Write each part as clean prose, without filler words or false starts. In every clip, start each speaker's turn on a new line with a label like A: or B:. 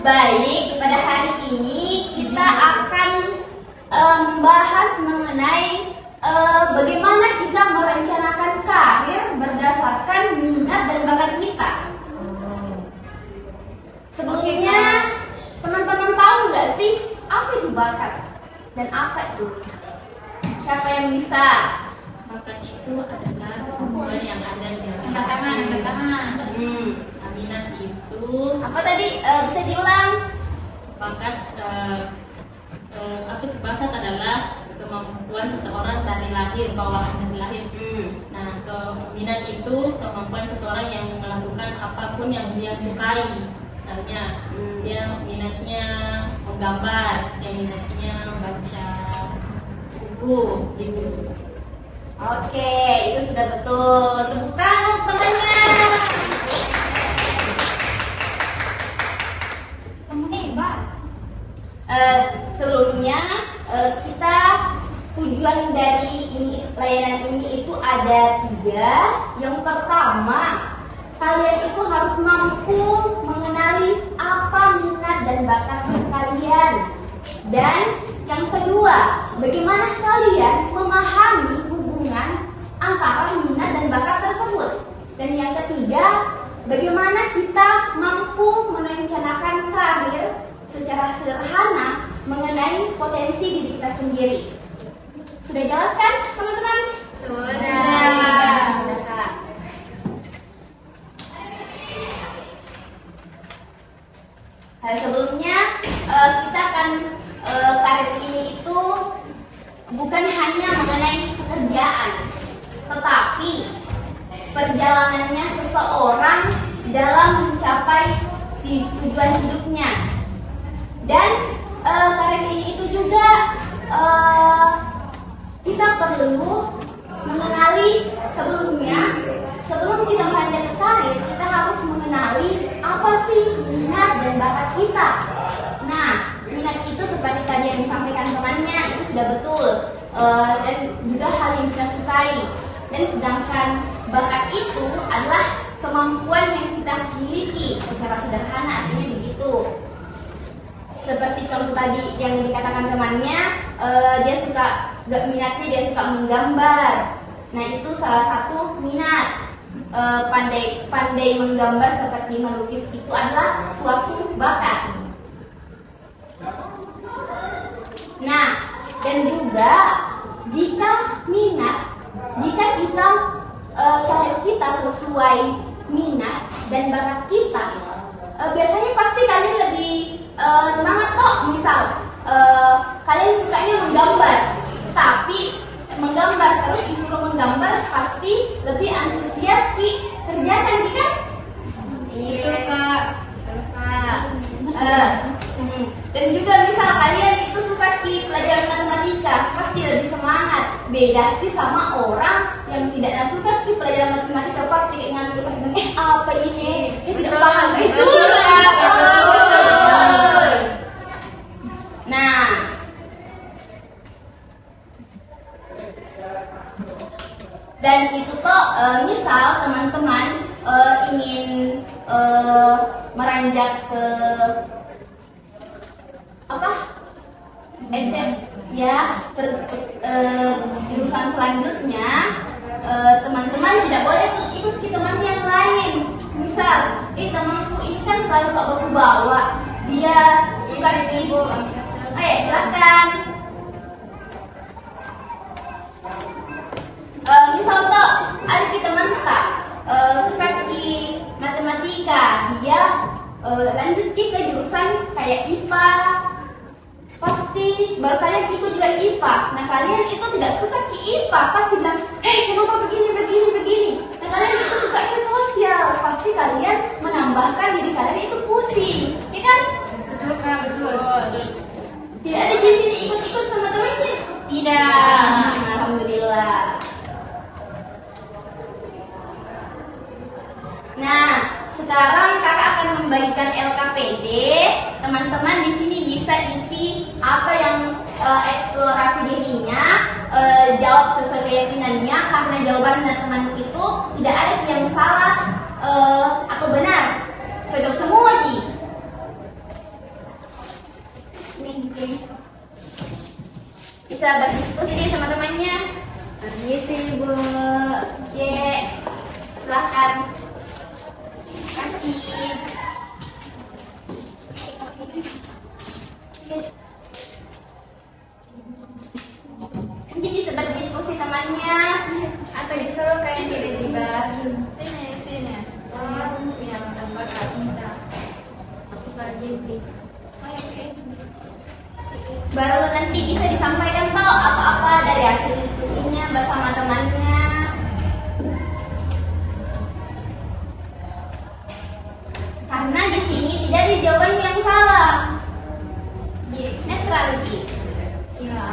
A: Baik, pada hari ini kita akan membahas mengenai bagaimana kita merencanakan karir berdasarkan minat dan bakat kita. Sebelumnya, teman-teman tahu nggak sih apa itu bakat dan apa itu? Siapa yang bisa?
B: Bakat itu adalah kemampuan yang ada di dalam
C: Angkat tangan.
B: Minat itu
A: Apa tadi? Bisa diulang?
B: bakat bakat adalah kemampuan seseorang dari lahir, bawaan dari lahir. Nah, minat itu kemampuan seseorang yang melakukan apapun yang dia sukai. Misalnya, dia minatnya menggambar, dia minatnya membaca buku, gitu.
A: Oke, itu sudah betul. Tepuk tangan untuk temannya.
C: Kamu hebat.
A: Sebelumnya kita tujuan dari layanan ini itu ada 3. Yang pertama, kalian itu harus mampu mengenali apa minat dan bakat kalian. Dan yang kedua, bagaimana kalian memahami hubungan antara minat dan bakat tersebut. Dan yang ketiga, bagaimana kita mampu merencanakan karir secara sederhana mengenai potensi diri kita sendiri. Sudah jelas kan, teman-teman? Sudah, Kak. Sebelumnya kita akan karir ini itu bukan hanya mengenai pekerjaan, tetapi perjalanannya seseorang dalam mencapai tujuan hidupnya. Dan karir ini itu juga kita perlu mengenali sebelum kita melanjutkan karir, kita harus mengenali apa sih minat dan bakat kita. Nah, minat itu seperti tadi yang disampaikan temannya itu sudah betul, dan juga hal yang kita sukai. Dan sedangkan bakat itu adalah kemampuan yang kita miliki secara sederhana, artinya begitu. Seperti contoh tadi yang dikatakan temannya, minatnya dia suka menggambar. Nah, itu salah satu minat. Pandai menggambar seperti melukis itu adalah suatu bakat. Nah, dan juga jika kita karir kita sesuai minat dan bakat kita, biasanya pasti kalian lebih semangat kok. Misal kalian sukanya menggambar, tapi menggambar terus disuruh menggambar pasti lebih antusias kerjakan, kan?
C: Betul, Kak.
A: Dan juga misal kalian itu suka di pelajaran matematika, pasti lebih semangat. Beda sama orang yang tidak suka di pelajaran matematika, pasti kayak ngantuk pas apa ini? Tidak paham. Itu betul. Nah, dan itu kok misal teman-teman ingin meranjak ke jurusan selanjutnya, teman-teman tidak boleh ikut ke teman yang lain. Misal, temanku ini kan selalu kok bawa, dia suka di silakan. Misal toh ada teman tak suka di matematika, dia lanjut ke jurusan kayak IPA, pasti baru kalian ikut juga IPA. Nah, kalian itu tidak suka ke IPA, pasti bilang, kenapa begini. Nah, kalian itu suka ke sosial, pasti kalian menambahkan diri kalian itu pusing, ya kan?
C: Betul, Kak, betul.
A: Tidak ada di sini ikut-ikut sama temannya?
C: Tidak.
A: Alhamdulillah. Nah, sekarang kakak akan membagikan LKPD. Teman-teman di sini bisa isi apa yang eksplorasi dirinya, jawab sesuai keyakinannya, karena jawaban teman itu tidak ada yang salah atau benar, cocok semua Ki. bisa berdiskusi deh sama temannya.
C: Permisi, Bu.
A: Ye, silahkan.
C: Kasih.
A: Nanti bisa berdiskusi temannya. Apa disuruh kayak tiba-tiba.
C: Sini. Oh, punya tempat kita. Aku lagi beli.
A: Baru nanti bisa disampaikan tau apa-apa dari hasil diskusinya bersama temannya. Karena di sini tidak ada jawaban yang salah. Netral gitu.
C: Ya.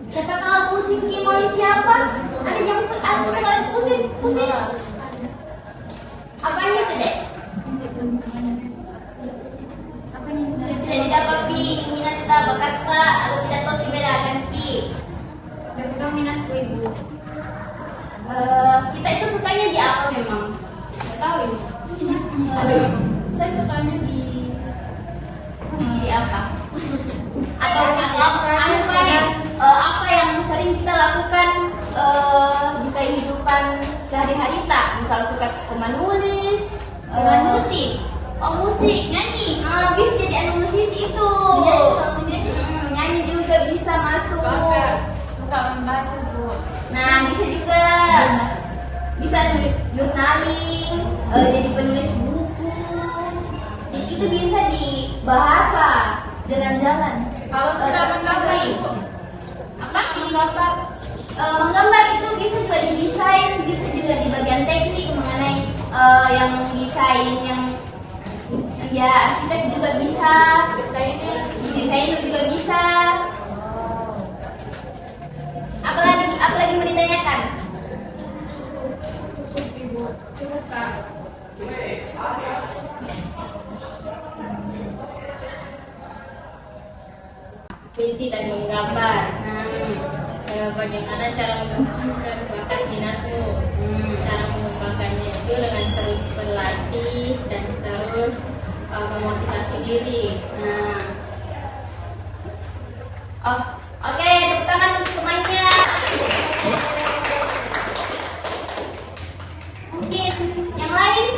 A: Siapa tahu pusing Kimoy siapa? Ada yang pusing. Apanya tuh dek? Tidak didapati minat tak bakat tak atau tidak tahu dibedakan ki.
C: Gak tahu minatku, Ibu.
A: Kita itu sukanya di apa memang?
C: Gak tahu, Ibu.
B: Saya sukanya di
A: Di apa? Atau apa yang sering kita lakukan di kehidupan sehari-hari tak? Misal suka menulis, musik. Oh musik, nyanyi. Bisa jadi anu musisi itu. Nyanyi juga bisa masuk.
C: Suka membaca, Bu.
A: Nah bisa juga bisa journaling, jadi penulis buku. Itu bisa di bahasa.
C: Jalan-jalan.
B: kalau suka menggambar Ibu.
A: Apa menggambar? Menggambar itu bisa juga di desain, bisa juga di bagian teknik mengenai yang desain yang ya arsitek juga bisa, desainer juga bisa. Apalagi mau ditanyakan?
C: Ibu. Cukup, Kak.
B: Visi dan menggambar. Bagaimana cara mengembangkan bakat minatmu? Cara mengembangkannya itu dengan terus berlatih dan terus memotivasi diri.
A: Oke, tepuk tangan untuk temannya. Mungkin yang lain?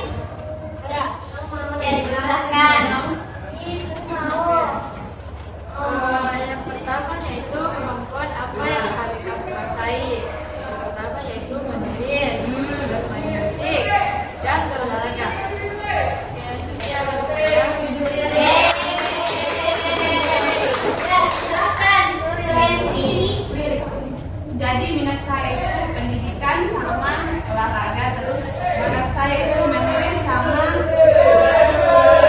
A: Ya, silakan.
D: Yang pertama yaitu kemampuan apa yang harus kamu kuasai. Yang pertama yaitu menulis, bermain musik, dan berolahraga. Sekian dari saya.
A: Silakan.
C: Jadi minat saya itu pendidikan sama olahraga, terus bakat saya itu menulis sama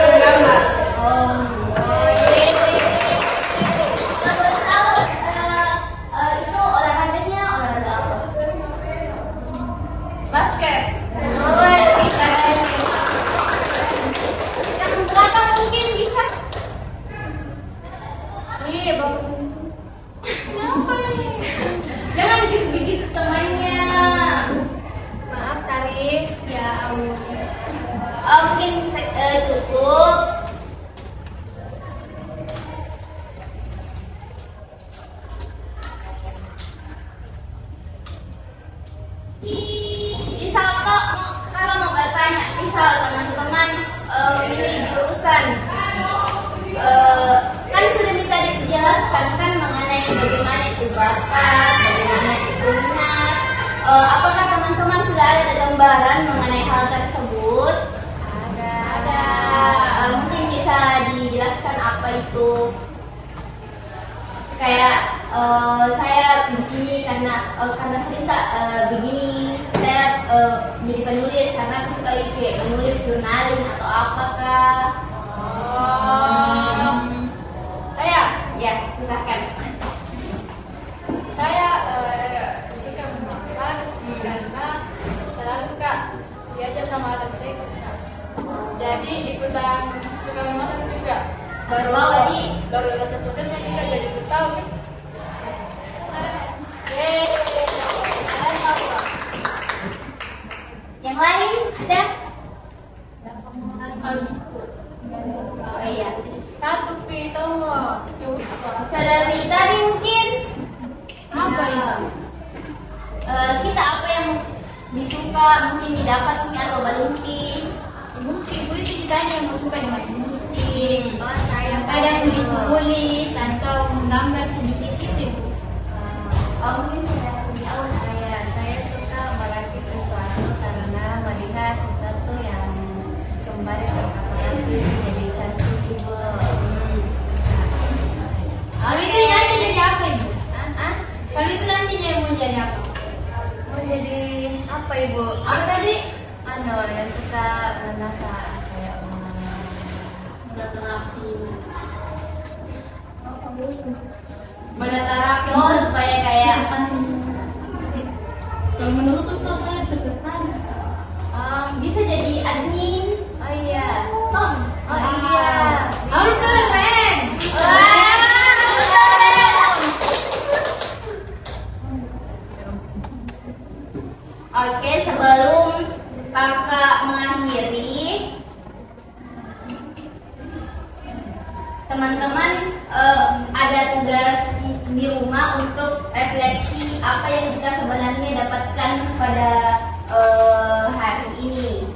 C: menggambar.
A: Itu olahraganya olahraga apa?
C: Basket.
A: Yang belakang mungkin bisa.
C: Iya, bagus.
A: Kenapa nih? Jangan begitu temannya.
D: Maaf Tarik.
C: Ya, ampun.
A: Mungkin cukup. Misal kok kalau mau bertanya, misal teman-teman memilih jurusan, kan sudah minta dijelaskan kan mengenai bagaimana itu bakat, bagaimana itu minat. Apakah teman-teman sudah ada gambaran mengenai hal tersebut? Ada. Mungkin bisa dijelaskan apa itu? Kayak saya di sini karena sering tak begini, saya jadi penulis karena aku suka itu kayak menulis journaling atau apakah?
D: Saya
A: Silakan.
D: Saya suka memasak karena selalu Kak diajak sama adik saya. Jadi ikutan suka memasak juga. baru
A: Mau tadi?
D: baru rasa pusatnya kita jadi tahu. Yeay.
A: Yang lain ada?
B: Habis.
A: Oh iya.
D: Satu pi tahu nggak?
A: Saudara tadi mungkin apa itu? Kita apa yang disuka mungkin didapat nih atau belum sih?
C: Ibu itu juga ada yang suka dengan musik,
A: Saya
C: kadang menulis atau menggambar sedikit itu ibu.
A: mungkin saudara lebih awal.
D: Saya suka merakit sesuatu karena melihat sesuatu yang kembali terkait jadi cantik ibu.
A: Kalau itu nanti jadi apa ibu? Kalau itu nanti jadi mau jadi apa?
D: Mau jadi apa ibu?
A: Apa tadi?
D: Yang suka menata kayak
B: Rapi.
A: Menata rapi supaya kayak
B: Kalau menurutku tuh saya sekretaris.
A: bisa jadi admin.
D: oh iya.
A: Oh
D: iya.
A: Harus keren. Oke, sebelum kakak mengakhiri, teman-teman ada tugas di rumah untuk refleksi apa yang kita sebenarnya dapatkan pada hari ini.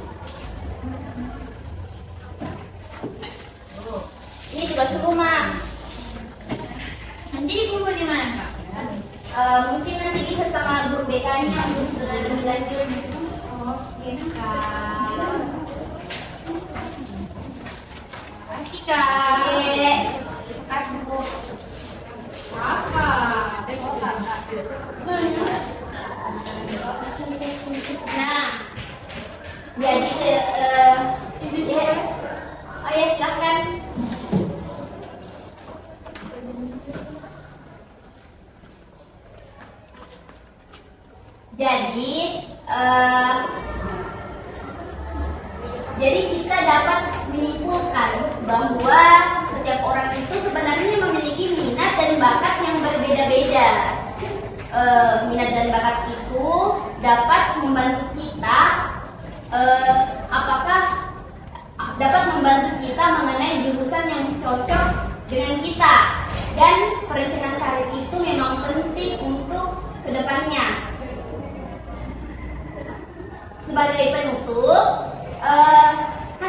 A: Ini tugas rumah. Nanti dikumpul di mana, Kak? Mungkin nanti bisa sama guru BK-nya untuk lebih lanjut.
C: Oke kak. Pasti kak.
A: Oke.
C: Kasih bu. Apa?
A: Nah, jadi oh ya silakan. Jadi kita dapat menyimpulkan bahwa setiap orang itu sebenarnya memiliki minat dan bakat yang berbeda-beda. Minat dan bakat itu dapat membantu kita, apakah dapat membantu kita mengenai jurusan yang cocok dengan kita, dan perencanaan karir itu memang penting untuk kedepannya. Sebagai penutup,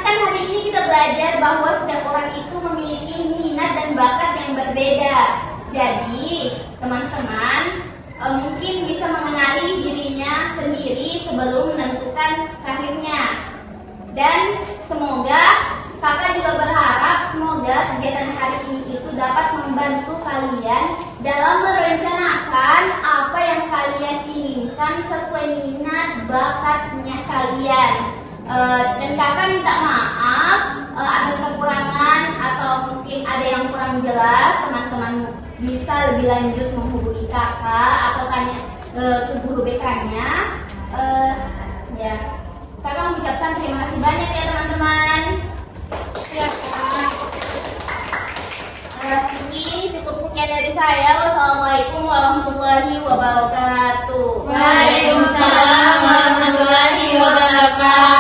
A: kan hari ini kita belajar bahwa setiap orang itu memiliki minat dan bakat yang berbeda. Jadi, teman-teman mungkin bisa mengenali dirinya sendiri sebelum menentukan karirnya. Dan semoga kakak juga berharap semoga kegiatan hari ini itu dapat membantu kalian dalam merencanakan apa yang kalian inginkan sesuai minat bakatnya kalian. Dan kakak minta maaf atas kekurangan atau mungkin ada yang kurang jelas. Teman-teman bisa lebih lanjut menghubungi kakak atau tanya ke guru BK-nya. Ya, kakak mengucapkan terima kasih banyak ya teman-teman.
C: Ya kak.
A: Ini cukup sekian dari saya. Wassalamualaikum warahmatullahi wabarakatuh.
C: Waalaikumsalam warahmatullahi wabarakatuh.